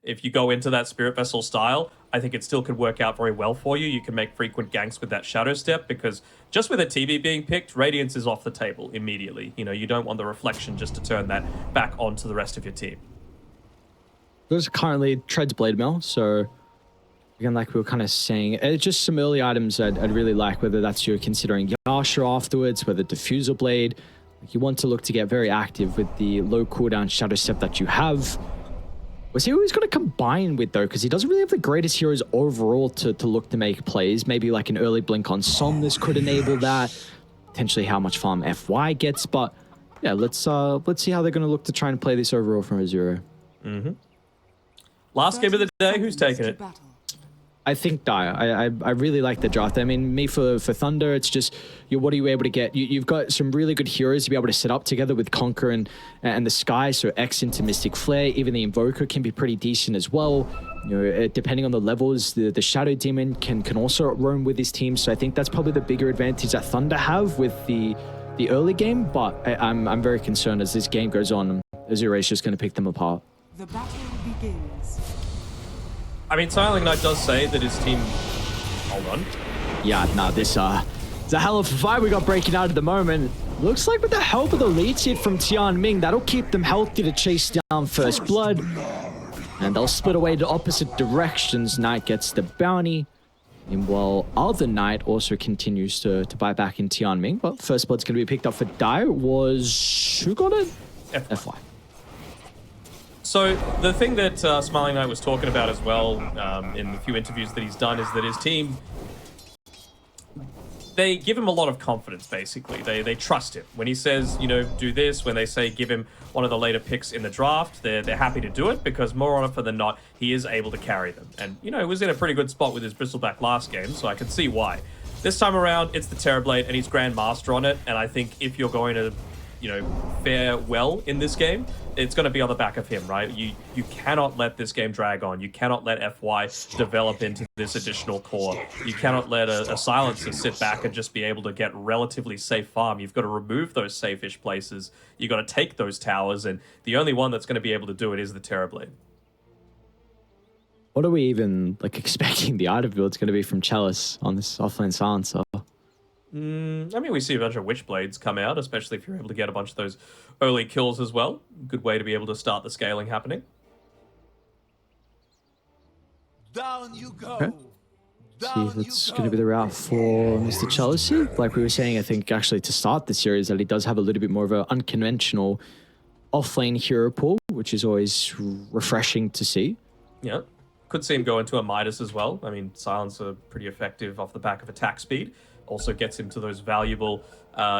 If you go into that Spirit Vessel style, I think it still could work out very well for you. You can make frequent ganks with that Shadow Step, because just with a TB being picked, Radiance is off the table immediately. You know, you don't want the reflection just to turn that back onto the rest of your team. There's currently Treads Blade Mill, so again, like we were kind of saying, just some early items I'd really like, whether that's you're considering Yasha afterwards, whether Diffuser Blade. Like you want to look to get very active with the low cooldown Shadow Step that you have. We'll see who he's going to combine with, though, because he doesn't really have the greatest heroes overall to look to make plays. Maybe like an early blink on Somnus could enable that. Potentially how much farm FY gets, but yeah, let's see how they're going to look to try and play this overall from Azure. Last game of the day, who's taking it? I think Dire. I really like the draft. I mean, me for Thunder, it's just, what are you able to get? You've got some really good heroes to be able to set up together with Conquer and the Sky, so X into Mystic Flare. Even the Invoker can be pretty decent as well. You know, depending on the levels, the Shadow Demon can also roam with his team. So I think that's probably the bigger advantage that Thunder have with the early game. But I'm very concerned as this game goes on. Azure Ray is just going to pick them apart. The battle begins. I mean, Silent Knight does say that his team... Hold on. Yeah, nah, it's a hell of a fight we got breaking out at the moment. Looks like with the help of the lead seed from Tianming, that'll keep them healthy to chase down First Blood. And they'll split away to opposite directions. Knight gets the bounty. And while other Knight also continues to buy back in Tianming. But First Blood's going to be picked up for Dire. Who got it? FY. So the thing that Smiling Knight was talking about as well in the few interviews that he's done is that his team, they give him a lot of confidence, basically. They trust him. When he says, you know, do this, when they say give him one of the later picks in the draft, they're happy to do it, because more often than not, he is able to carry them. And, you know, he was in a pretty good spot with his Bristleback last game, so I can see why. This time around, it's the Terrorblade, and he's Grandmaster on it, and I think if you're going to, you know, fare well in this game, it's going to be on the back of him, right? You cannot let this game drag on. You cannot let FY develop into this additional core. You cannot let a Silencer sit back and just be able to get relatively safe farm. You've got to remove those safe-ish places. You've got to take those towers, and the only one that's going to be able to do it is the Terrorblade. What are we even like expecting the item build's going to be from Chalice on this offlane Silencer? I mean, we see a bunch of Witchblades come out, especially if you're able to get a bunch of those early kills as well. Good way to be able to start the scaling happening. Down you go. Okay. See, that's going to be the route for Mr. Chalice. Like we were saying, I think actually to start the series that he does have a little bit more of an unconventional offlane hero pool, which is always refreshing to see. Yeah. Could see him go into a Midas as well. I mean, Silencer pretty effective off the back of attack speed. Also gets him to those valuable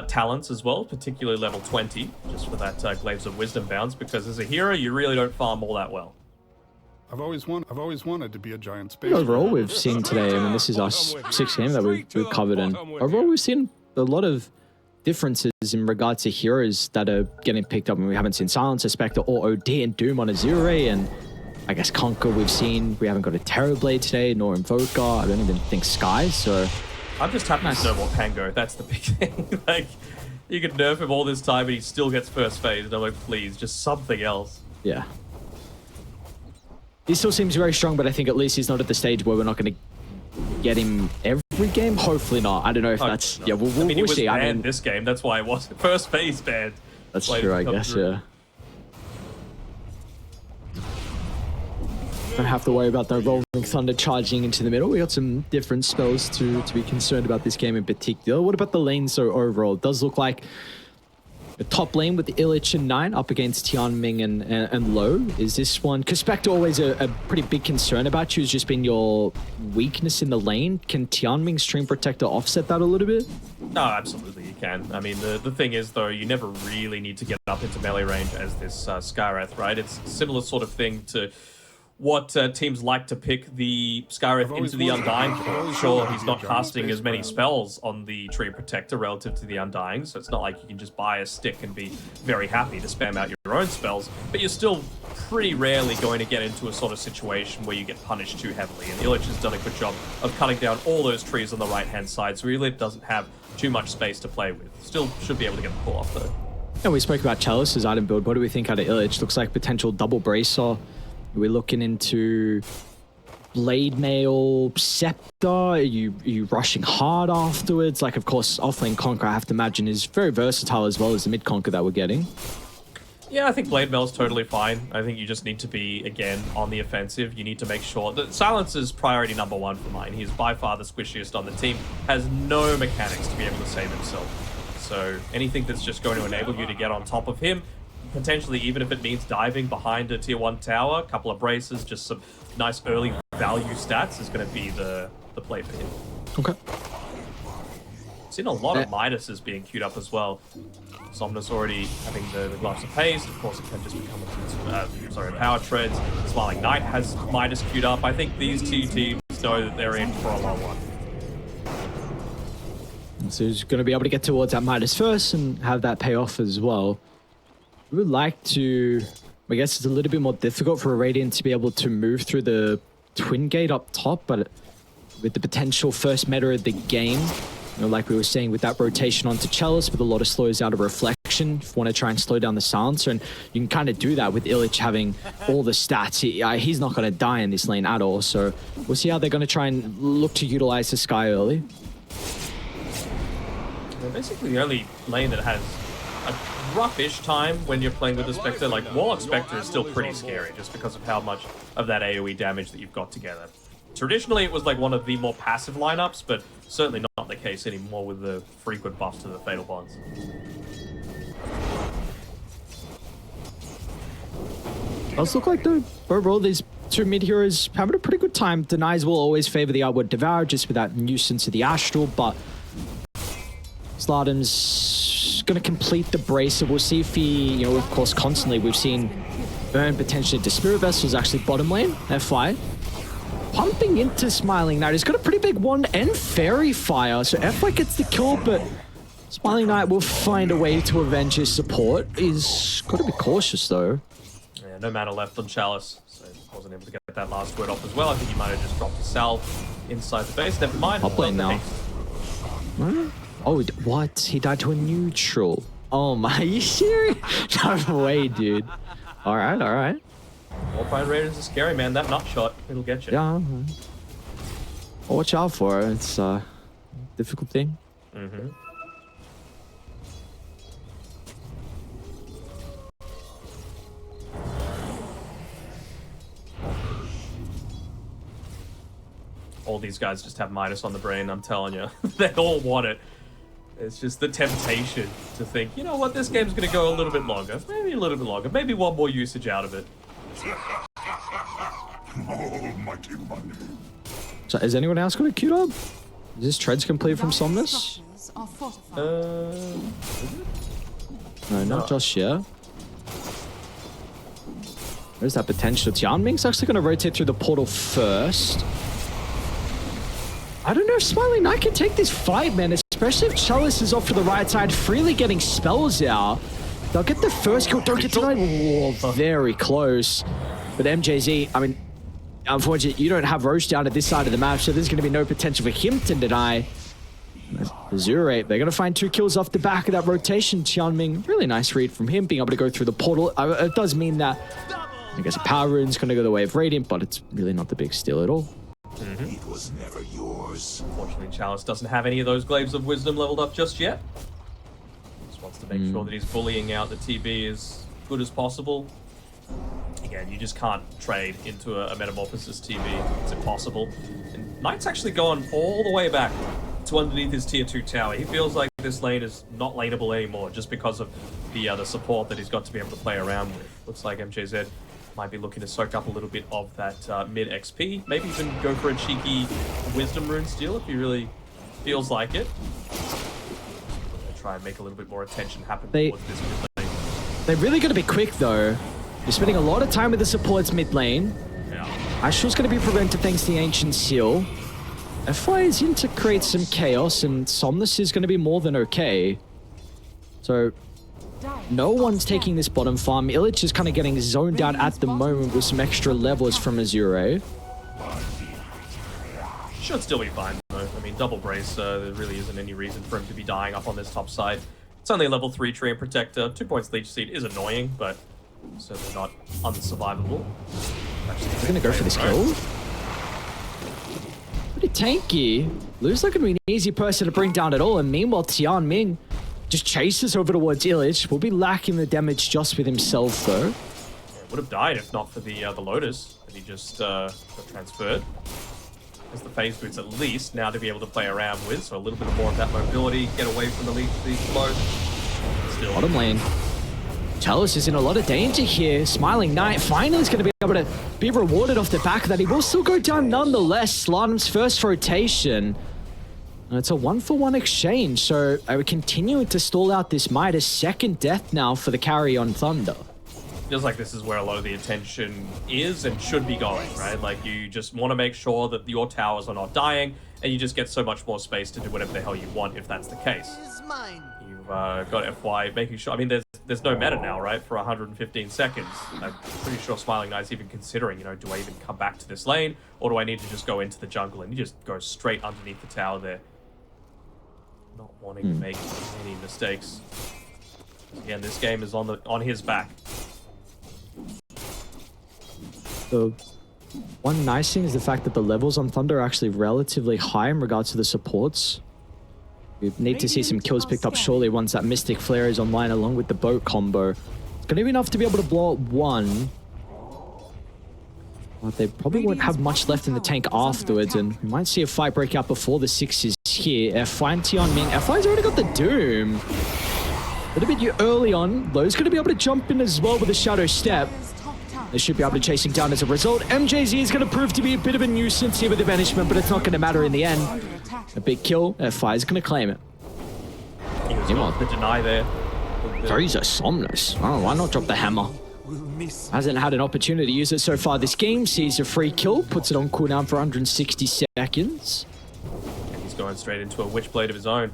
talents as well, particularly level 20, just for that Glaives of Wisdom bounce, because as a hero, you really don't farm all that well. I've always wanted to be a giant space. Overall, we've seen today, I mean, this is our sixth game that we've covered, and overall, we've seen a lot of differences in regards to heroes that are getting picked up. I mean, we haven't seen Silencer, Spectre, or OD and Doom on Azure Ray, and I guess Conquer we've seen. We haven't got a Terrorblade today, nor Invoker. I don't even think Sky, so... I'm just happy to know what Pango. That's the big thing. Like, you can nerf him all this time and he still gets first phase. And I'm like, please, just something else. Yeah. He still seems very strong, but I think at least he's not at the stage where we're not going to get him every game. Hopefully not. I don't know if that's... Yeah, we'll I mean, we'll see. I mean, this game. That's why it wasn't first phase banned. That's true, I guess, yeah. Don't have to worry about the Rolling Thunder charging into the middle. We got some different spells to be concerned about this game in particular. What about the lane? So overall, it does look like a top lane with the Illich and Nine up against Tianming and Low. Is this one... Because Spectre always a pretty big concern about you has just been your weakness in the lane. Can Tianming Stream Protector offset that a little bit? No, absolutely you can. I mean, the thing is, though, you never really need to get up into melee range as this Skywrath, right? It's a similar sort of thing to what teams like to pick the Skywrath into the Undying for. Sure, he's not casting as many spells on the Tree Protector relative to the Undying, so it's not like you can just buy a stick and be very happy to spam out your own spells, but you're still pretty rarely going to get into a sort of situation where you get punished too heavily, and Illich has done a good job of cutting down all those trees on the right-hand side, so he really doesn't have too much space to play with. Still should be able to get the pull off, though. And we spoke about Chalice's item build. What do we think out of Illich? Looks like potential double bracer We're looking into Blade Mail, Scepter. Are you rushing hard afterwards? Like, of course, offlane Conqueror, I have to imagine, is very versatile as well as the mid Conqueror that we're getting. Yeah, I think Blade Mail's totally fine. I think you just need to be, again, on the offensive. You need to make sure that Silence is priority number one for mine. He is by far the squishiest on the team, has no mechanics to be able to save himself. So anything that's just going to enable you to get on top of him, potentially even if it means diving behind a tier 1 tower, a couple of braces, just some nice early value stats is going to be the play for him. Okay. Seen a lot of Midases being queued up as well. Somnus already having the Gloves of Haste. Of course, it can just become a Power Treads. Smiling Knight has Midas queued up. I think these two teams know that they're in for a long one. So he's going to be able to get towards that Midas first and have that pay off as well. We would like to... I guess it's a little bit more difficult for a Radiant to be able to move through the Twin Gate up top, but with the potential first meta of the game, you know, like we were saying, with that rotation onto Chalice, with a lot of slows out of Reflection, if you want to try and slow down the Silencer, and you can kind of do that with Illich having all the stats. He's not going to die in this lane at all, so we'll see how they're going to try and look to utilize the Sky early. They're basically the only lane that has a roughish time when you're playing with the Spectre. Like, Warlock Spectre is still pretty scary, just because of how much of that AoE damage that you've got together. Traditionally, it was like one of the more passive lineups, but certainly not the case anymore with the frequent buffs to the Fatal Bonds. Does look like, though, overall, these two mid heroes having a pretty good time. Denies will always favor the Outward Devour, just with that nuisance of the Astral, but Slardam's going to complete the brace, so we'll see if he, you know, of course, constantly we've seen Burn potentially into Spirit Vessels, actually bottom lane, FI. Pumping into Smiling Knight. He's got a pretty big one and Fairy Fire, so FI gets the kill, but Smiling Knight will find a way to avenge his support. He's got to be cautious, though. Yeah, no mana left on Chalice, so wasn't able to get that last word off as well. I think he might have just dropped a salve inside the base. Never mind. Top lane now. Oh, what? He died to a neutral. Oh my, are you serious? No way, dude. All right, all right. Warpine Raiders is scary, man. That nut shot, it'll get you. Yeah. I'll watch out for it. It's a difficult thing. Mm-hmm. All these guys just have Midas on the brain, I'm telling you. They all want it. It's just the temptation to think, you know what, this game's going to go a little bit longer. Maybe a little bit longer. Maybe one more usage out of it. Almighty money. So, is anyone else got a queued up? Is this Treads complete from Somnus? Structures are fortified. No, not just yet. There's that potential. Tianming's actually going to rotate through the portal first. I don't know if Smiling Knight can take this fight, man, especially if Chalice is off to the right side, freely getting spells out. They'll get the first kill. Don't get denied. Oh, very close. But MJZ, I mean, unfortunately, you don't have Roche down at this side of the map, so there's going to be no potential for him to deny. Azure Ray, they're going to find 2 kills off the back of that rotation. Tianming, really nice read from him, being able to go through the portal. It does mean that, I guess, a Power Rune's going to go the way of Radiant, but it's really not the big steal at all. Mm-hmm. It was never yours. Unfortunately, Chalice doesn't have any of those Glaives of Wisdom leveled up just yet. Just wants to make sure that he's bullying out the TB as good as possible. Again, you just can't trade into a Metamorphosis TB. It's impossible. And Knight's actually gone all the way back to underneath his tier 2 tower. He feels like this lane is not laneable anymore just because of the support that he's got to be able to play around with. Looks like MJZ might be looking to soak up a little bit of that mid XP. Maybe even go for a cheeky Wisdom Rune steal if he really feels like it. Try and make a little bit more attention happen towards this mid lane. They're really going to be quick, though. You're spending a lot of time with the supports mid lane. Yeah. Astral's going to be prevented thanks to the Ancient Seal. FY is in to create some chaos, and Somnus is going to be more than okay. So, no one's taking this bottom farm. Illich is kind of getting zoned out at the moment with some extra levels from Azure Ray. Should still be fine, though. I mean, double brace, there really isn't any reason for him to be dying up on this top side. It's only a level 3 Tree and Protector. 2 points Leech Seed is annoying, but certainly not unsurvivable. We're gonna go for this kill. Pretty tanky. Lou's not gonna be an easy person to bring down at all. And meanwhile, Tianming just chases over towards Illich. Will be lacking the damage just with himself though. Yeah, would have died if not for the Lotus that he just got transferred. As the phase boots at least now to be able to play around with, so a little bit more of that mobility, get away from the lead these close. Still. Bottom lane. Chalice is in a lot of danger here. Smiling Knight finally is going to be able to be rewarded off the back of that. He will still go down nonetheless. Slardam's first rotation. And it's a 1-for-1 exchange, so we're continuing to stall out this Midas. Second death now for the carry on Thunder. Feels like this is where a lot of the attention is and should be going, right? Like, you just want to make sure that your towers are not dying, and you just get so much more space to do whatever the hell you want if that's the case. You've got FY making sure... I mean, there's no meta now, right, for 115 seconds. I'm pretty sure Smiling Knight's even considering, you know, do I even come back to this lane, or do I need to just go into the jungle? And you just go straight underneath the tower there. Not wanting to make any mistakes. Again, this game is on his back. So, one nice thing is the fact that the levels on Thunder are actually relatively high in regards to the supports. We need to see some kills picked up shortly once that Mystic Flare is online along with the boat combo. It's going to be enough to be able to blow up one. But they probably won't have much left in the tank afterwards, and we might see a fight break out before the 6 is here. FI and Tianming. FI's already got the Doom. A little bit early on. Lowe's going to be able to jump in as well with a Shadow Step. They should be able to chase him down as a result. MJZ is going to prove to be a bit of a nuisance here with the banishment, but it's not going to matter in the end. A big kill. FI is going to claim it. He was got the deny there. Those are Somnus. Oh, why not drop the hammer? Hasn't had an opportunity to use it so far this game. Sees a free kill, puts it on cooldown for 160 seconds. And he's going straight into a Witchblade of his own.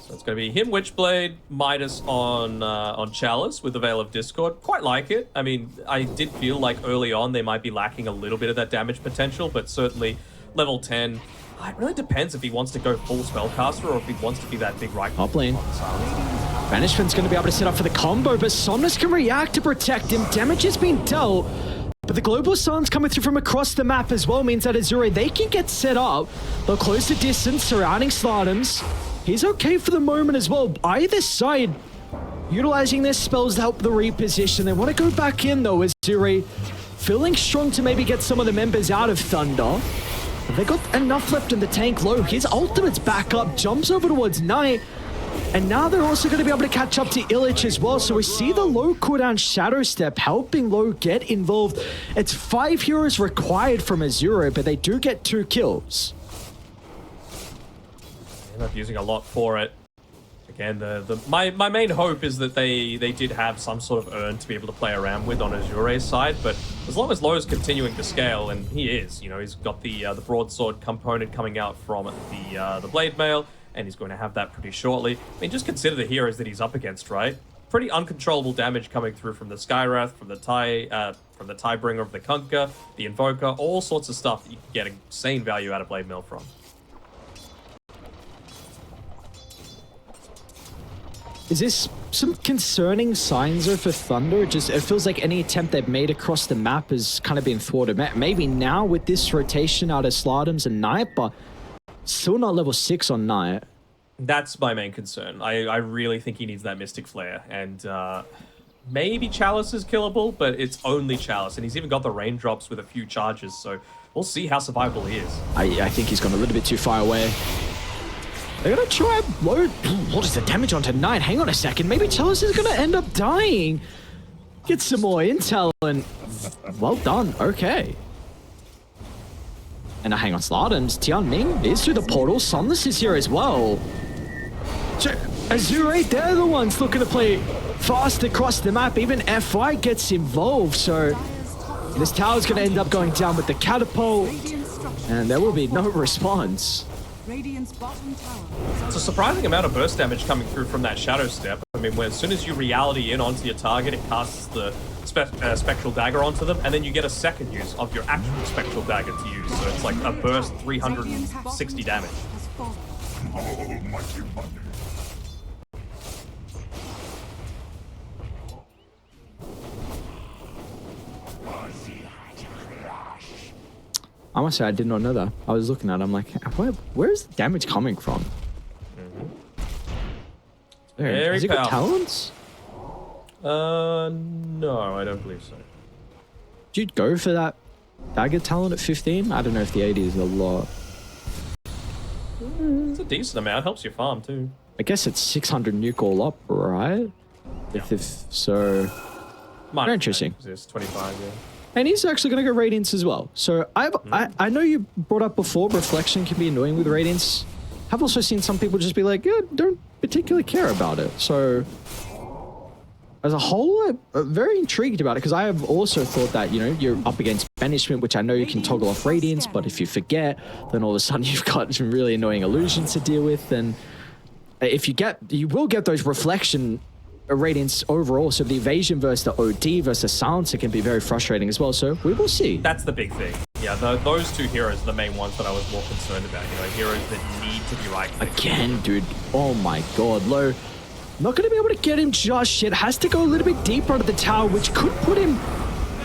So it's going to be him, Witchblade, Midas on Chalice with the Veil of Discord. Quite like it. I mean, I did feel like early on they might be lacking a little bit of that damage potential, but certainly level 10. It really depends if he wants to go full spellcaster or if he wants to be that big right Top lane. Banishment's going to be able to set up for the combo, but Somnus can react to protect him. Damage has been dealt, but the global sun's coming through from across the map as well means that Azure Ray, they can get set up. They'll close the distance surrounding Slardam's. He's okay for the moment as well. Either side utilizing their spells to help the reposition. They want to go back in though. Azure feeling strong to maybe get some of the members out of Thunder. They got enough left in the tank. Low, his ultimate's back up, jumps over towards Knight. And now they're also going to be able to catch up to Illich as well. So we see the low cooldown Shadow Step helping Low get involved. It's 5 heroes required from Azure, but they do get 2 kills. End up using a lot for it. Again, my main hope is that they did have some sort of urn to be able to play around with on Azure's side, but as long as Lowe's continuing to scale, and he is, you know, he's got the broadsword component coming out from the blade mail, and he's going to have that pretty shortly. I mean, just consider the heroes that he's up against, right? Pretty uncontrollable damage coming through from the Skywrath, from the Tiebringer of the Kunkka, the Invoker, all sorts of stuff that you can get insane value out of blade mail from. Is this some concerning signs though for Thunder? It feels like any attempt they've made across the map has kind of been thwarted. Maybe now with this rotation out of Slardam's and Knight, but still not level 6 on Knight. That's my main concern. I really think he needs that Mystic Flare, and maybe Chalice is killable, but it's only Chalice, and he's even got the raindrops with a few charges, so we'll see how survivable he is. I think he's gone a little bit too far away. They're going to try and load. What is the damage onto Knight? Hang on a second. Maybe Chalice is going to end up dying. Get some more intel and... Well done. Okay. And now hang on. Slardam's Tianming is through the portal. Sunless is here as well. So Azure, they're the ones looking to play fast across the map. Even FI gets involved. So this tower's going to end up going down with the catapult. And there will be no response. Radiant's bottom tower. It's a surprising amount of burst damage coming through from that Shadow Step. I mean, as soon as you reality in onto your target, it casts the Spectral Dagger onto them, and then you get a second use of your actual Spectral Dagger to use. So it's like a burst 360 damage. Almighty Monday. must say, I did not know that. I was looking at it, I'm like, where is the damage coming from? Very Has he got powerful. talents? No, I don't believe so. Do you go for that dagger talent at 15? I don't know if the 80 is a lot. It's a decent amount. Helps your farm too. I guess it's 600 nuke all up, right? If so... Very interesting. It's 25, yeah. And he's actually going to go Radiance as well. So I know you brought up before, Reflection can be annoying with Radiance. I've also seen some people just be like, yeah, don't particularly care about it. So as a whole, I'm very intrigued about it because I have also thought that, you know, you're up against Banishment, which I know you can toggle off Radiance, but if you forget, then all of a sudden you've got some really annoying illusions to deal with. And if you will get those Reflection Radiance overall, so the evasion versus the OD versus the silencer can be very frustrating as well, so we will see. That's the big thing. Yeah, those two heroes are the main ones that I was more concerned about. You know, heroes that need to be right. Again, dude, oh my god, Low. Not going to be able to get him just yet. Has to go a little bit deeper under the tower, which could put him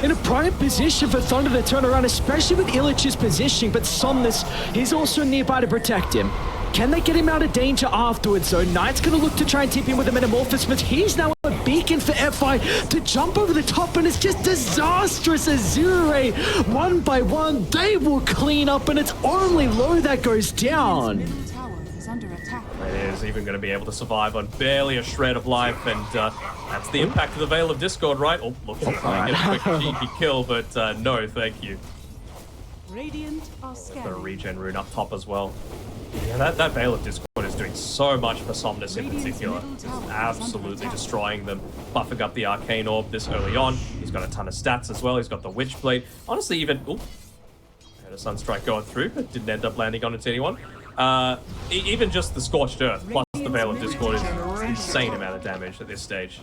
in a prime position for Thunder to turn around, especially with Illich's positioning, but Somnus, he's also nearby to protect him. Can they get him out of danger afterwards, though? Knight's going to look to try and tip him with a Metamorphosis, but he's now a beacon for FI to jump over the top, and it's just disastrous. Azure Ray, one by one, they will clean up, and it's only Low that goes down. Middle tower is under attack. It is even going to be able to survive on barely a shred of life, and that's the impact of the Veil of Discord, right? Oh, looks like I get a quick cheeky kill, but no, thank you. Radiant are Got a scared. regen rune up top as well. Yeah, that Veil of Discord is doing so much for Somnus in particular. It's absolutely destroying them, buffing up the Arcane Orb this early on. He's got a ton of stats as well. He's got the Witch Blade. Honestly, even... Ooh, had a Sunstrike going through, but didn't end up landing on it to anyone. Even just the Scorched Earth plus the Veil of Discord is an insane amount of damage at this stage.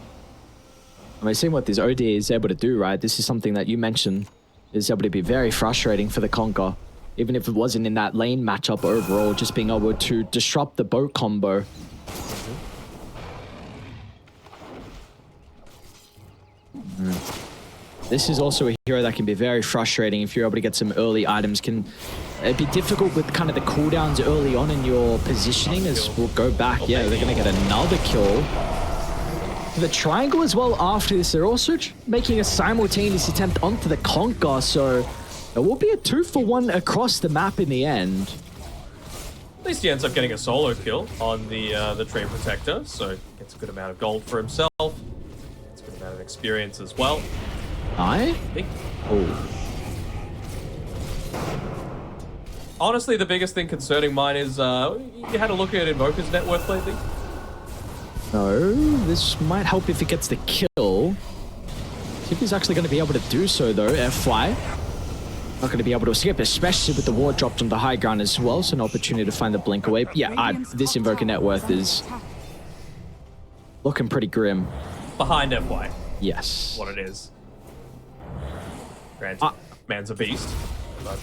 I mean, seeing what this OD is able to do, right? This is something that you mentioned is able to be very frustrating for the Conquer. Even if it wasn't in that lane matchup overall, just being able to disrupt the boat combo. This is also a hero that can be very frustrating if you're able to get some early items. Can it be difficult with kind of the cooldowns early on in your positioning as we'll go back. Yeah, they're going to get another kill. The triangle as well after this. They're also making a simultaneous attempt onto the Conquer, so it will be a 2-for-1 across the map in the end. At least he ends up getting a solo kill on the Train Protector, so gets a good amount of gold for himself. Gets a good amount of experience as well. Big. Oh. Honestly, the biggest thing concerning mine is you had a look at Invoker's net worth lately? No, this might help if he gets the kill. See if he's actually going to be able to do so though, FY. Not going to be able to escape, especially with the ward dropped on the high ground as well, so an opportunity to find the blink away. Yeah, this Invoker net worth is looking pretty grim. Behind FY. Yes. What it is. Granted, man's a beast. But,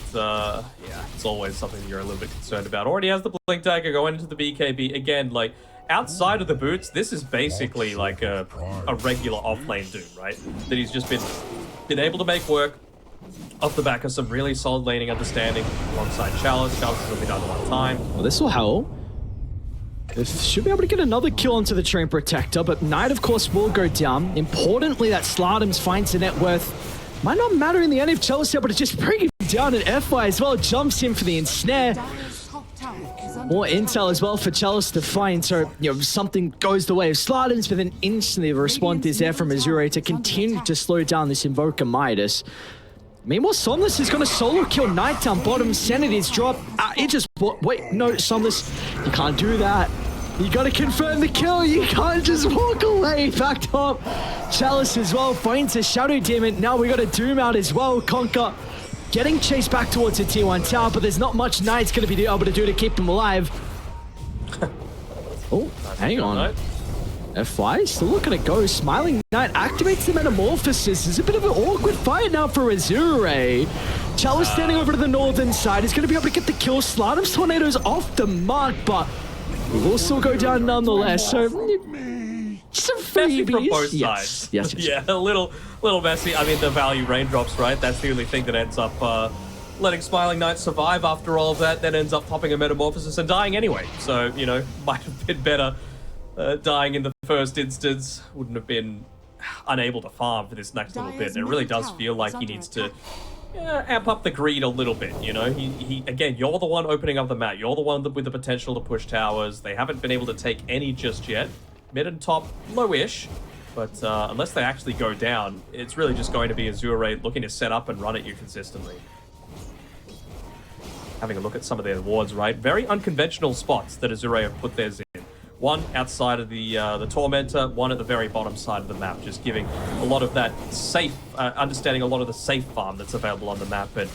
yeah, it's always something you're a little bit concerned about. Already has the Blink Dagger going into the BKB. Again, like, outside of the boots, this is basically like a regular off-lane Doom, right? That he's just been able to make work off the back of some really solid laning understanding alongside Chalice. Chalice has only done one time. Well, this will help. They should be able to get another kill onto the Train Protector, but Knight, of course, will go down. Importantly, that Slardams finds the net worth. Might not matter in the end if Chalice is able to just bring him down, and FY as well jumps in for the ensnare. More intel as well for Chalice to find, so, you know, something goes the way of Slardams, but then instantly the response is there from Azure to continue to slow down this Invoker Midas. Meanwhile, Somnus is going to solo kill Knight down bottom. Sanity's dropped. It just... Wait, no, Somnus, you can't do that. You got to confirm the kill. You can't just walk away. Back top. Chalice as well finds a Shadow Demon. Now we got a Doom out as well. Conquer getting chased back towards the T1 tower, but there's not much Knight's going to be able to do to keep him alive. Oh, hang on. FY still looking to go. Smiling Knight activates the Metamorphosis. It's a bit of an awkward fight now for Azure Ray. Chalice standing over to the northern side. He's going to be able to get the kill. Slardam's Tornado's off the mark, but he will still go down nonetheless. So some Messy freebies. from both Yes. sides. Yes. Yeah, a little messy. I mean, the value raindrops, right? That's the only thing that ends up letting Smiling Knight survive after all of that, then ends up popping a Metamorphosis and dying anyway. So, you know, might have been better dying in the first instance. Wouldn't have been unable to farm for this next little bit. And it really does feel like he needs to amp up the greed a little bit, you know? He again, you're the one opening up the map. You're the one with the potential to push towers. They haven't been able to take any just yet. Mid and top, low-ish. But unless they actually go down, it's really just going to be Azure Ray looking to set up and run at you consistently. Having a look at some of their wards, right? Very unconventional spots that Azure Ray have put theirs in. One outside of the Tormentor, one at the very bottom side of the map, just giving a lot of that safe, understanding a lot of the safe farm that's available on the map, and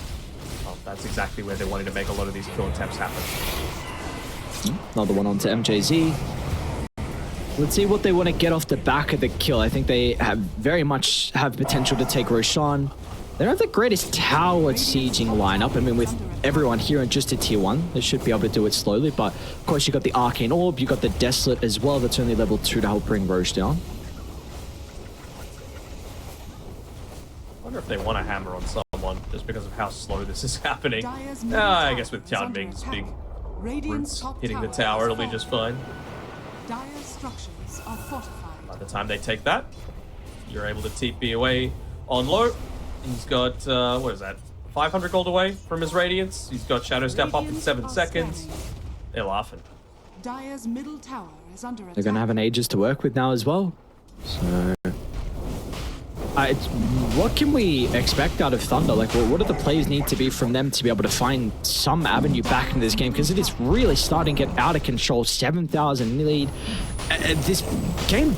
well, that's exactly where they're wanting to make a lot of these kill attempts happen. Another one onto MJZ. Let's see what they want to get off the back of the kill. I think they have very much have potential to take Roshan. They don't have the greatest tower sieging lineup. I mean, with everyone here in just a tier 1, they should be able to do it slowly. But, of course, you got the Arcane Orb, you got the Desolate as well. That's only level 2 to help bring Roche down. I wonder if they want to hammer on someone just because of how slow this is happening. I guess with Tianming's big roots hitting the tower, it'll be just fine. Dire's structures are fortified. By the time they take that, you're able to TP away on low. He's got, what is that, 500 gold away from his Radiance. He's got Shadow Step up in 7 seconds. They're laughing. Dire's middle tower is under attack. They're going to have an Aegis to work with now as well. So, what can we expect out of Thunder? Like, what do the plays need to be from them to be able to find some avenue back into this game? Because it is really starting to get out of control. 7,000 lead. This game,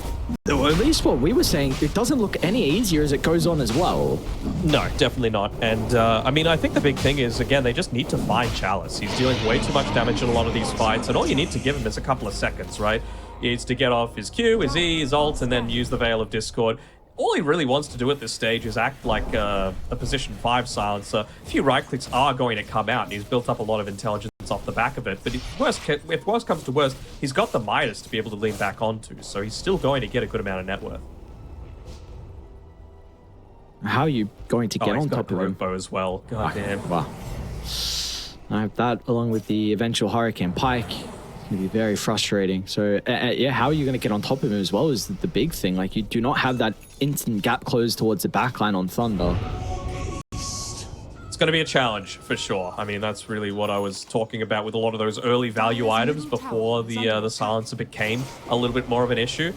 or at least what we were saying, it doesn't look any easier as it goes on as well. No, definitely not. And, I mean, I think the big thing is, again, they just need to find Chalice. He's dealing way too much damage in a lot of these fights, and all you need to give him is a couple of seconds, right? He needs to get off his Q, his E, his ult, and then use the Veil of Discord. All he really wants to do at this stage is act like a position 5 silencer. A few right clicks are going to come out, and he's built up a lot of intelligence off the back of it. But if worst comes to worst, he's got the Midas to be able to lean back onto, so he's still going to get a good amount of net worth. How are you going to get on top of him? Bow as well. God damn. Wow. That, along with the eventual Hurricane Pike, going to be very frustrating. So, yeah, how are you going to get on top of him as well is the big thing. Like, you do not have that instant gap closed towards the backline on Thunder. It's going to be a challenge, for sure. I mean, that's really what I was talking about with a lot of those early value items before the silencer became a little bit more of an issue.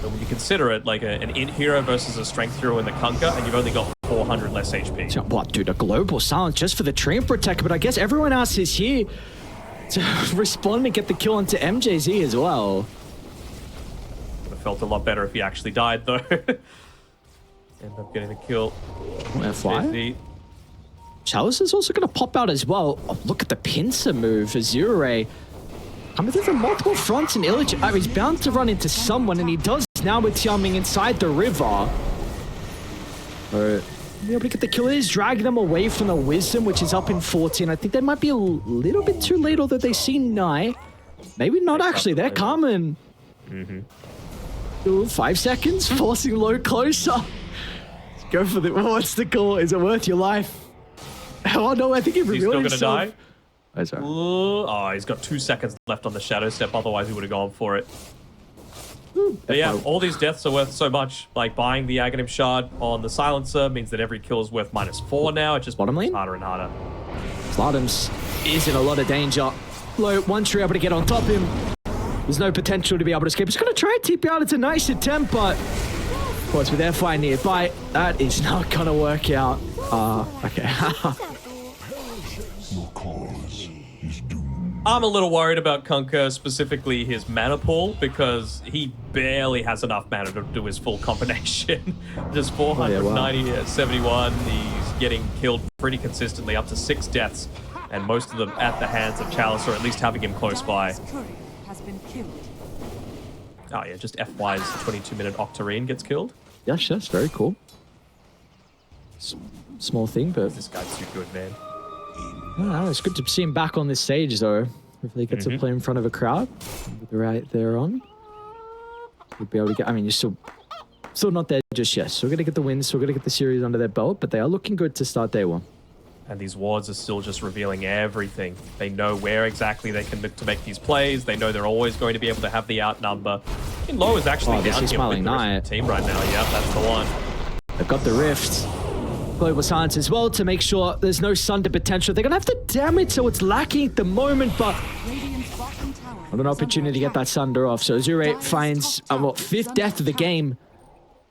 But when you consider it like an int hero versus a strength hero in the Kunkka, and you've only got 400 less HP. So, what, dude, a global silence just for the Treant Protector, but I guess everyone else is here to respond and get the kill onto MJZ as well. Would have felt a lot better if he actually died, though. End up getting the kill. Fly? Chalice is also going to pop out as well. Oh, look at the pincer move. Azure Ray coming through from multiple fronts, and Illich, he's bound to run into someone, and he does now with Tianming inside the river. Be able to get the kill. It is dragging them away from the Wisdom, which is up in 14. I think they might be a little bit too late, although they see Nye. Maybe not, actually. They're coming. 5 seconds, forcing low closer. Let's go for the... What's the call? Is it worth your life? Oh, no, I think he revealed himself. He's still going to die? Oh, sorry. Oh, he's got 2 seconds left on the Shadow Step, otherwise he would have gone for it. But yeah, all these deaths are worth so much. Like, buying the Aghanim Shard on the Silencer means that every kill is worth -4 now. It just bottom lane? harder and harder. Slardams is in a lot of danger. Low, once you're able to get on top of him, there's no potential to be able to escape. He's going to try and TP out. It's a nice attempt, but of course, with their fire nearby, that is not going to work out. Okay. Your cause is doomed. I'm a little worried about Kunkka, specifically his mana pool, because he barely has enough mana to do his full combination. Just 490, 71. He's getting killed pretty consistently, up to 6 deaths, and most of them at the hands of Chalice, or at least having him close by. Has been killed. Oh yeah, just FY's 22-minute Octarine gets killed. Yes, very cool. Small thing, but This guy's too good, man. no, it's good to see him back on this stage, though. Hopefully he gets to play in front of a crowd with the right there on. We'll be able to get... I mean, you're still not there just yet. So we're going to get the win. So we're going to get the series under their belt, but they are looking good to start day 1. And these wards are still just revealing everything. They know where exactly they can to make these plays. They know they're always going to be able to have the outnumber. And Low is actually down here with the rest of the team right now. Yeah, that's the one. They've got the rift. Global Silence as well to make sure there's no Sunder potential. They're going to have the damage, so it's lacking at the moment, but an opportunity to get that Sunder off. So Azure Ray finds, fifth death of the game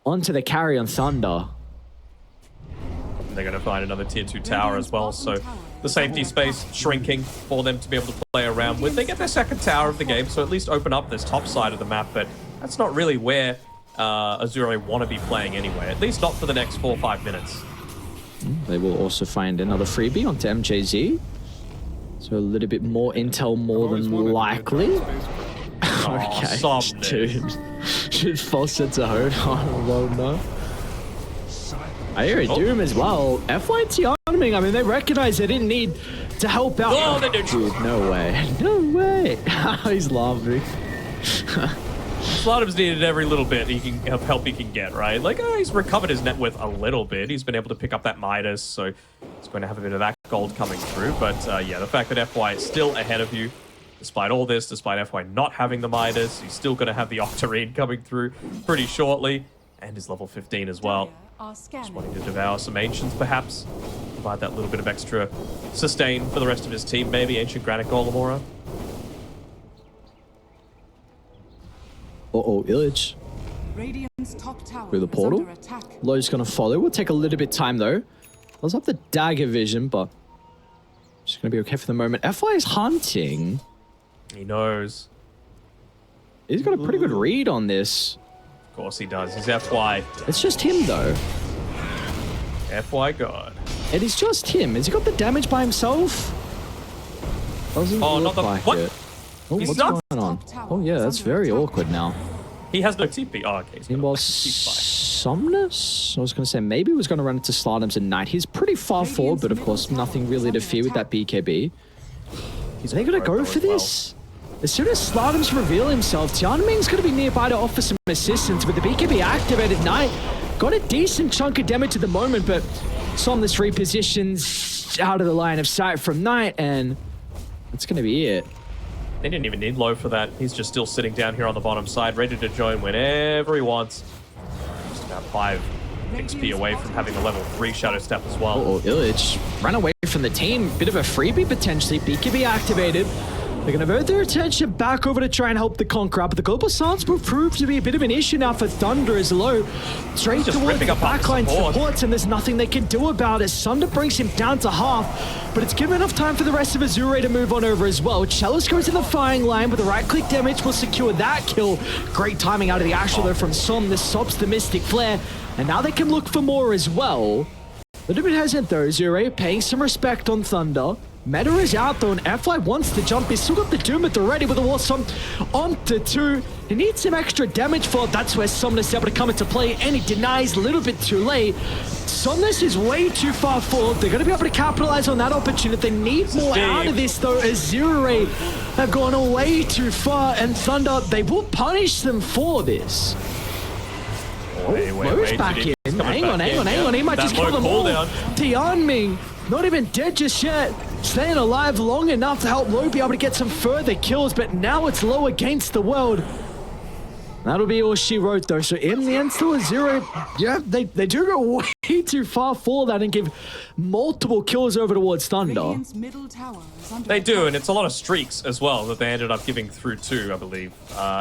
onto the carry on Thunder. They're going to find another tier 2 tower as well, so the safety space shrinking for them to be able to play around with. They get their second tower of the game, so at least open up this top side of the map, but that's not really where Azure want to be playing anyway, at least not for the next 4 or 5 minutes. They will also find another freebie onto MJZ. So a little bit more intel more than likely. Okay, dude. Should false sense of hope. Oh, well, no. I hear a Doom as well. FYT arming, I mean, they recognize they didn't need to help out. Oh, they did. Dude, no way. No way. He's laughing. Slaughter's needed every little bit help he can get, right? Like, he's recovered his net worth a little bit. He's been able to pick up that Midas, so he's going to have a bit of that gold coming through. But yeah, the fact that FY is still ahead of you, despite all this, despite FY not having the Midas, he's still going to have the Octarine coming through pretty shortly, and he's level 15 as well. Just wanting to devour some Ancients, perhaps. Provide that little bit of extra sustain for the rest of his team, maybe. Ancient Granite Golem aura. Uh-oh, Illich. Through the portal. Low's gonna follow. We'll take a little bit of time, though. Does have the dagger vision, but just gonna be okay for the moment. FY is hunting. He knows. He's got a pretty good read on this. Of course he does. He's FY. It's just him, though. FY God. It is just him. Has he got the damage by himself? Doesn't look like it. Oh, what's going on? Oh, yeah, that's very awkward now. He has no TP. Oh, okay. He was Somnus? I was going to say, maybe he was going to run into Slardums at night. He's pretty far forward, but of course, nothing really to fear with that BKB. Are they going to go for this? As soon as Slardums reveal himself, Tianming's going to be nearby to offer some assistance, but the BKB activated Knight got a decent chunk of damage at the moment, but Somnus repositions out of the line of sight from Knight, and that's going to be it. They didn't even need Low for that. He's just still sitting down here on the bottom side, ready to join whenever he wants. Just about 5 XP away from having a level 3 Shadow Step as well. Oh, Illich ran away from the team. Bit of a freebie potentially. BKB activated. They're going to divert their attention back over to try and help the Conqueror, but the Global Silence will prove to be a bit of an issue now for Thunder as Low. Straight towards the backline supports, and there's nothing they can do about it. Sunder brings him down to half, but it's given enough time for the rest of Azure to move on over as well. Chalice goes in the firing line, but the right-click damage will secure that kill. Great timing out of the Astral though from Som. This stops the Mystic Flare, and now they can look for more as well. A little bit hesitant though, Azure paying some respect on Thunder. Meta is out though, and FY wants to jump. He's still got the Doom at the ready with the Warsome onto 2. He needs some extra damage for it. That's where Somnus is able to come into play, and he denies a little bit too late. Somnus is way too far forward. They're going to be able to capitalize on that opportunity. They need more out of this though, as Azure have gone way too far, and Thunder, they will punish them for this. Low's back in. Hang on. He might just kill them all. Tianming, not even dead just yet. Staying alive long enough to help Low be able to get some further kills, but now it's Low against the world. That'll be all she wrote though. So in the end, still a 0. Yeah, they do go way too far for that and give multiple kills over towards Thunder. They do, and it's a lot of streaks as well that they ended up giving through too, I believe.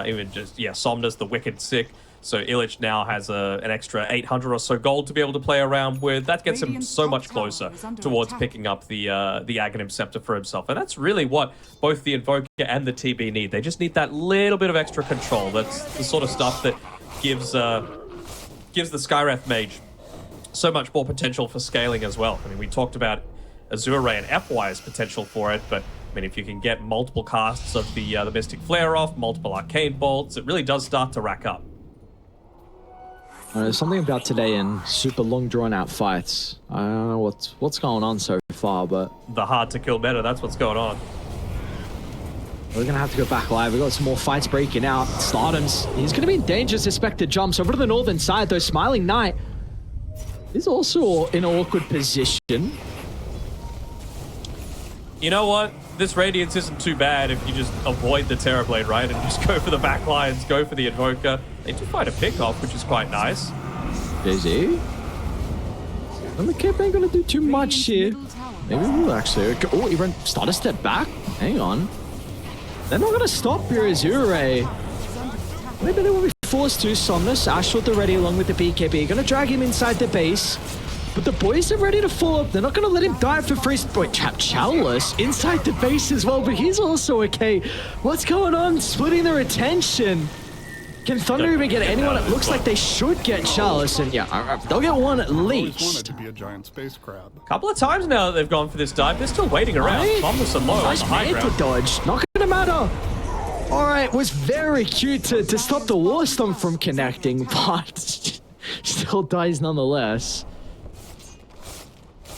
Even just, yeah, Somnus, the Wicked Sick. So Illich now has an extra 800 or so gold to be able to play around with. That gets him so much closer towards picking up the Aghanim Scepter for himself. And that's really what both the Invoker and the TB need. They just need that little bit of extra control. That's the sort of stuff that gives the Skywrath Mage so much more potential for scaling as well. I mean, we talked about Azure Ray and FY's potential for it, but I mean, if you can get multiple casts of the Mystic Flare off, multiple Arcane Bolts, it really does start to rack up. There's something about today in super long drawn-out fights. I don't know what's going on so far, but the hard to kill meta, that's what's going on. We're gonna have to go back live. We've got some more fights breaking out. Slardums, he's gonna be in danger. Suspected jumps over to the northern side though. Smiling Knight is also in an awkward position. You know what? This Radiance isn't too bad if you just avoid the Terrorblade, right? And just go for the backlines, go for the Invoker. They do find a pick-off, which is quite nice. Busy. And the Cape ain't gonna do too much here. Maybe we'll actually. Oh, he start a step back. Hang on. They're not gonna stop your Azure Ray. Maybe they will be forced to. Somnus, Asher at the ready along with the BKB. Gonna drag him inside the base. But the boys are ready to fall up. They're not going to let him die for free. Wait, Chalice inside the base as well, but he's also okay. What's going on? Splitting their attention. Can Thunder even get anyone? It looks like they should get Chalice, and yeah, they'll get one at least. Wanted to be a giant space crab. Couple of times now that they've gone for this dive, they're still waiting around. Right? Somnus and low on Nice the high man to ground. dodge. Not going to matter. All right, was very cute to stop the Warstorm from connecting, but still dies nonetheless.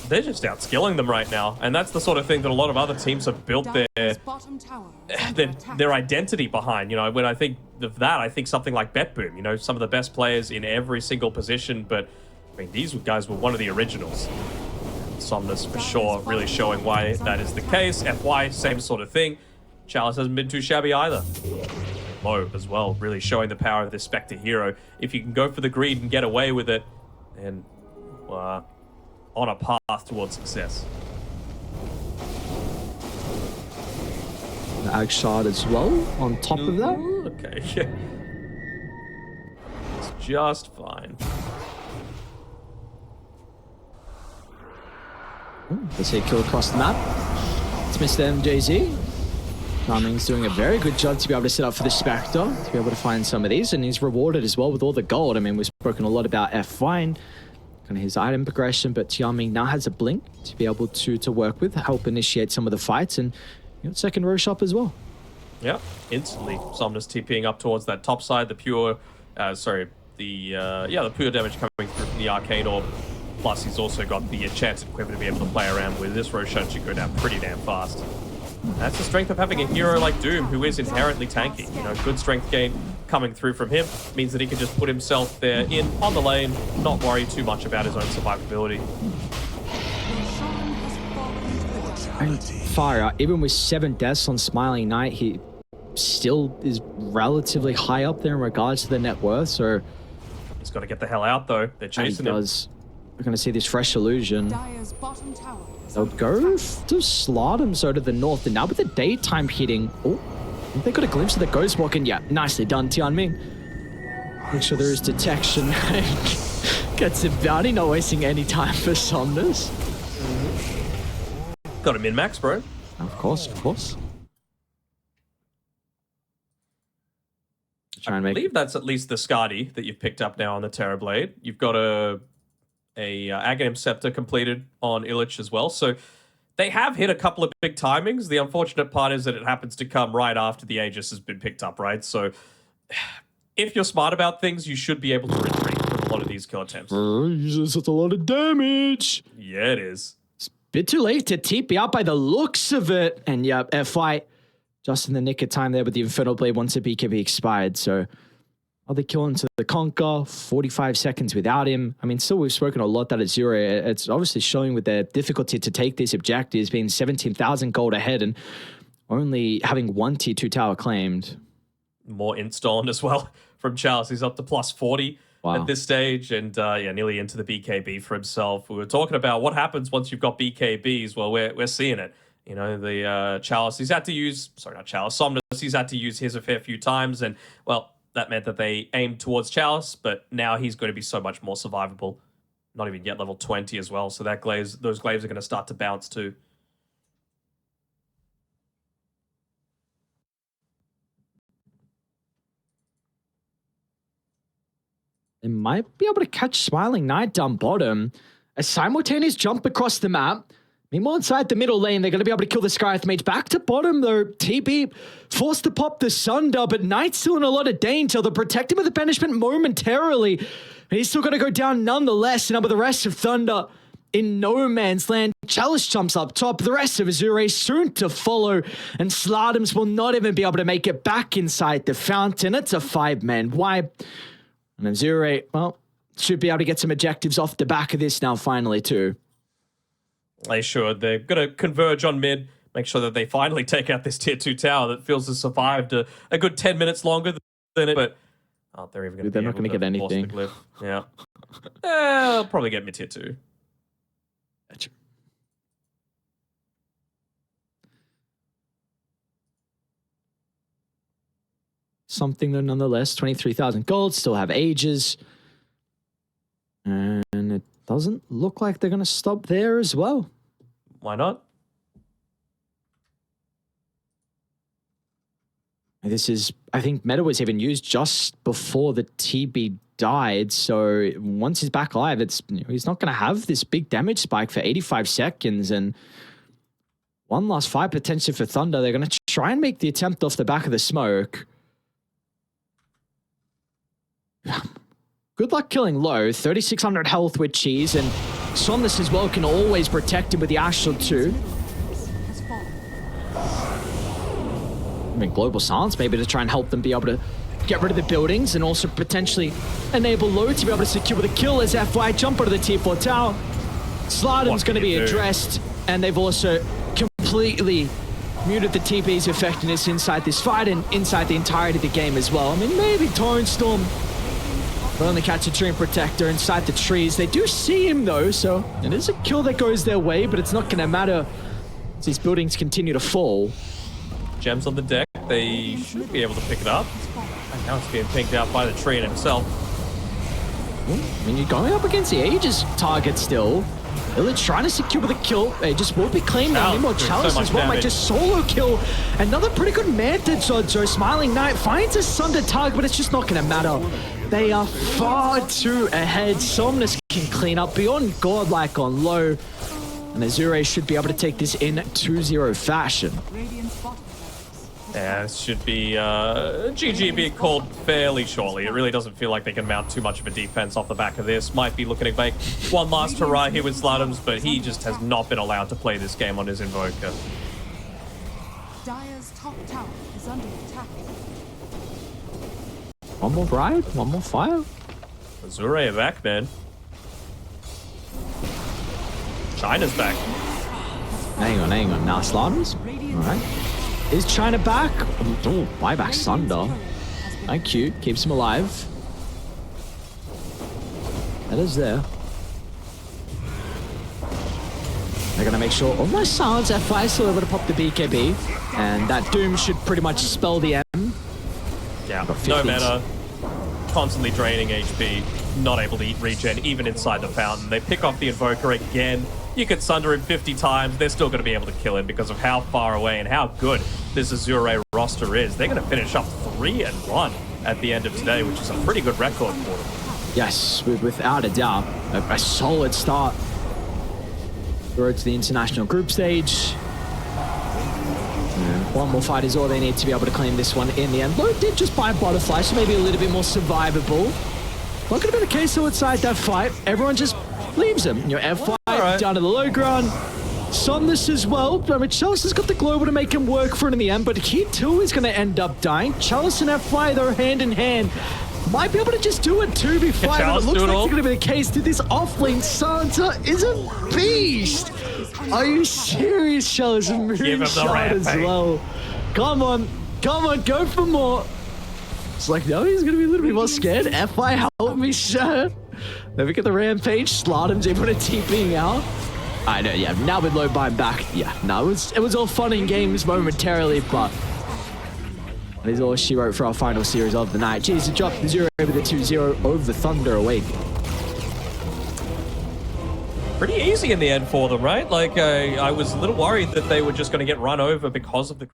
They're just outskilling them right now, and that's the sort of thing that a lot of other teams have built Dire's bottom tower is under attack. their identity behind. You know, when I think of that, I think something like BetBoom. You know, some of the best players in every single position, but I mean, these guys were one of the originals. Somnus for sure, really showing why that is the case. FY, same sort of thing. Chalice hasn't been too shabby either. Low as well, really showing the power of this Spectre hero. If you can go for the greed and get away with it, then on a path towards success. The Ag shot as well on top of that. Okay, yeah. It's just fine. Let's see a kill across the map. It's Mr. MJZ. Charming's doing a very good job to be able to set up for the Spectre, to be able to find some of these, and he's rewarded as well with all the gold. I mean, we've spoken a lot about F1, kind of his item progression, but Tianming now has a blink to be able to work with, help initiate some of the fights, and you know, second row shop as well. Yeah, instantly. Somnus TPing up towards that top side. The pure, the pure damage coming through from the Arcane Orb. Plus, he's also got the Enchanted Quiver to be able to play around with. This Roshan should go down pretty damn fast. That's the strength of having a hero like Doom, who is inherently tanky. You know, good strength gain coming through from him means that he can just put himself there in on the lane, not worry too much about his own survivability. Roshan has fallen to the dark. And far out, even with 7 deaths on Smiling Knight, he still is relatively high up there in regards to the net worth, so... He's got to get the hell out, though. They're chasing him. We're going to see this fresh illusion. Dire's bottom tower is They'll under go attack. to Slardom, so to the north, and now with the daytime hitting... Oh, they got a glimpse of the Ghost Walk, and yeah, nicely done, Tianming. Make sure there is detection. Gets him bounty, not wasting any time for Somnus. Got him in max, bro. Of course, of course. Try I and make believe that's at least the Skadi that you've picked up now on the Terrorblade. You've got a Aghanim Scepter completed on Illich as well. So they have hit a couple of big timings. The unfortunate part is that it happens to come right after the Aegis has been picked up, right? So if you're smart about things, you should be able to retreat from a lot of these kill attempts. That's a lot of damage. Yeah, it is. Bit too late to TP out by the looks of it. And yeah, FI just in the nick of time there with the Infernal Blade once the BKB expired. So other kill into the Conquer, 45 seconds without him. I mean, still we've spoken a lot that Azure, it's obviously showing with their difficulty to take these objectives, being 17,000 gold ahead and only having one tier 2 tower claimed. More installed as well from Charles. He's up to plus 40 at this stage, and nearly into the BKB for himself. We were talking about what happens once you've got BKBs. Well, we're seeing it. You know, the Chalice, he's had to use, sorry, not Chalice, Somnus, he's had to use his a fair few times, and, well, that meant that they aimed towards Chalice, but now he's going to be so much more survivable. Not even yet level 20 as well, so that those glaives are going to start to bounce too. They might be able to catch Smiling Knight down bottom. A simultaneous jump across the map. Meanwhile, inside the middle lane, they're going to be able to kill the Skyth Mage. Back to bottom, though. TB forced to pop the Sunder, but Knight's still in a lot of danger. They'll protect him with the banishment momentarily. And he's still going to go down nonetheless. And with the rest of Thunder in no man's land, Chalice jumps up top. The rest of Azure Ray soon to follow. And Slardoms will not even be able to make it back inside the fountain. It's a 5-man wipe. And Azure Ray, well, should be able to get some objectives off the back of this now finally, too. They should. They're going to converge on mid. make sure that they finally take out this tier 2 tower that feels has survived a good 10 minutes longer than it. But they're even going to They're not gonna get anything. Yeah. I'll probably get me tier 2. Gotcha. Something though, nonetheless. 23,000 gold, still have ages. And it doesn't look like they're going to stop there as well. Why not? This is, I think meta was even used just before the TB died. So once he's back alive, it's, you know, he's not going to have this big damage spike for 85 seconds. And one last fight potentially for Thunder. They're going to try and make the attempt off the back of the smoke. Good luck killing low. 3,600 health with cheese, and Somnus as well can always protect him with the Astral too. Has fallen. I mean, Global Silence maybe to try and help them be able to get rid of the buildings and also potentially enable low to be able to secure the kill as FY jump onto the tier 4 tower. Slardam's going to be addressed, and they've also completely muted the TP's effectiveness inside this fight and inside the entirety of the game as well. I mean, maybe Torrent Storm will only catch a Dream Protector inside the trees. They do see him though, so it is a kill that goes their way, but it's not going to matter as these buildings continue to fall. Gems on the deck. They should be able to pick it up. And now it's being picked out by the tree in himself. I mean, you're going up against the Aegis target still. Illich trying to secure the kill. Aegis will be claimed on him, or Chalice as well might just solo kill. Another pretty good Manta Zod, so Smiling Knight finds a Sunder target, but it's just not going to matter. They are far too ahead. Somnus can clean up beyond Godlike on low. And Azure Ray should be able to take this in 2-0 fashion. Radiant's bottom Yeah, this should be GG being called fairly shortly. It really doesn't feel like they can mount too much of a defense off the back of this. Might be looking to make one last hurrah here with Slardams, but he just has not been allowed to play this game on his Invoker. Dire's top tower is under attack. One more ride, one more fire. Azure back, man. China's back. Hang on. Now Slardams. Alright. Is China back? Oh, buyback Sunder. Thank you. Keeps him alive. That is there. They're going to make sure almost silence F5 still able to pop the BKB. And that Doom should pretty much spell the M. Yeah, no mana. Constantly draining HP. Not able to eat regen even inside the fountain. They pick off the Invoker again. You could Sunder him 50 times. They're still going to be able to kill him because of how far away and how good this Azure Ray roster is. They're going to finish up 3-1 at the end of today, which is a pretty good record for them. Yes, without a doubt. A solid start. Road to the international group stage. One more fight is all they need to be able to claim this one in the end. Low did just buy Butterfly, so maybe a little bit more survivable. Not going to be the case though inside that fight. Everyone just leaves him. You know, F5 down to the low ground. Somnus as well. I mean, Chalice has got the global to make him work for it in the end, but he too is going to end up dying. Chalice and F5 though, hand in hand. Might be able to just do it 2v5, but it looks like it's going to be the case. Did this offlane Santa is a beast. Are you serious, Chalice? Moonshot as well. Come on, go for more. It's like, no, he's going to be a little bit more scared. FI, help me, sir. Then we get the rampage. Slardam's able to TPing out. I know, yeah, now with low buy back. Yeah, no, it was all fun and games momentarily, but that is all she wrote for our final series of the night. Cheers to drop the 0 over the 2-0 over Thunder Awaken. Pretty easy in the end for them, right? Like, I was a little worried that they were just going to get run over because of the